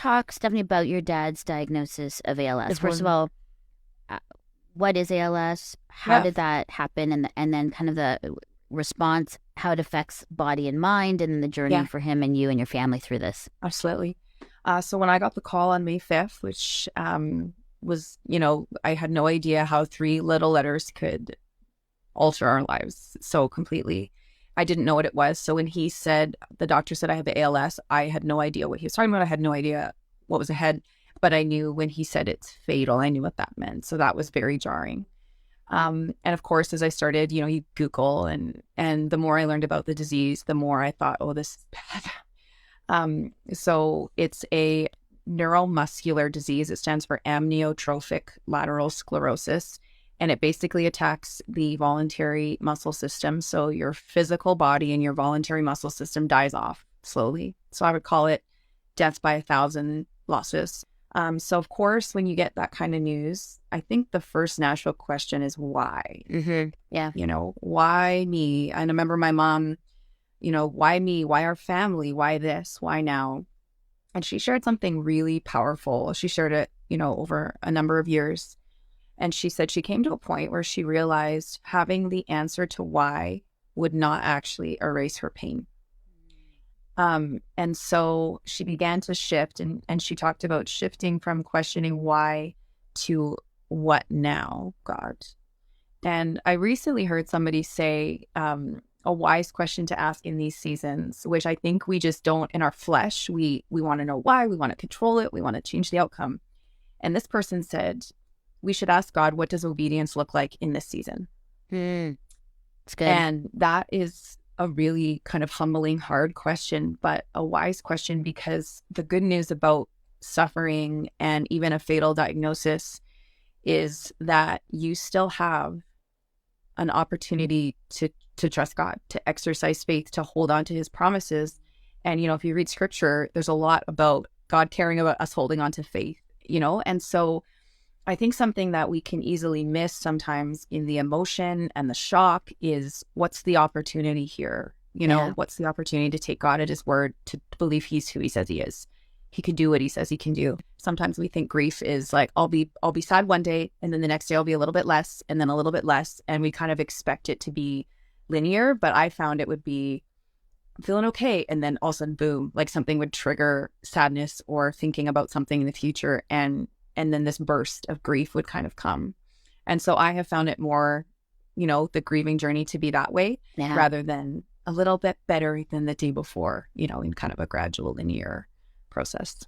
talk, Stephanie, about your dad's diagnosis of ALS? First of all, uh, what is ALS? How Yeah, did that happen? And then kind of the response, how it affects body and mind, and the journey yeah, for him and you and your family through this. absolutely. So when I got the call on May 5th, which was, I had no idea how three little letters could alter our lives so completely. I didn't know what it was. So when the doctor said I have ALS, I had no idea what he was talking about. I had no idea what was ahead, but I knew when he said it's fatal, I knew what that meant. So that was very jarring. And of course, as I started, you Google and the more I learned about the disease, the more I thought, oh, this is bad. So it's a neuromuscular disease. It stands for amyotrophic lateral sclerosis, and it basically attacks the voluntary muscle system. So your physical body and your voluntary muscle system dies off slowly. So I would call it death by 1,000 losses. So of course, when you get that kind of news, I think the first natural question is why? Yeah. Why me? And I remember my mom, why me? Why our family? Why this? Why now? And she shared something really powerful. She shared it, over a number of years. And she said she came to a point where she realized having the answer to why would not actually erase her pain. And so she began to shift, and she talked about shifting from questioning why to what now, God. And I recently heard somebody say a wise question to ask in these seasons, which I think we just don't in our flesh. We want to know why, we want to control it, we want to change the outcome. And this person said, we should ask God, what does obedience look like in this season? It's good. And that is a really kind of humbling, hard question, but a wise question, because the good news about suffering and even a fatal diagnosis is that you still have an opportunity to trust God, to exercise faith, to hold on to his promises. And, if you read scripture, there's a lot about God caring about us holding on to faith, and so I think something that we can easily miss sometimes in the emotion and the shock is what's the opportunity here? Yeah. What's the opportunity to take God at his word, to believe he's who he says he is? He can do what he says he can do. Sometimes we think grief is like, I'll be sad one day, and then the next day I'll be a little bit less, and then a little bit less. And we kind of expect it to be linear, but I found it would be, I'm feeling okay. And then all of a sudden, boom, like something would trigger sadness or thinking about something in the future. And then this burst of grief would kind of come. And so I have found it more, the grieving journey to be that way, Yeah. rather than a little bit better than the day before, in kind of a gradual linear process.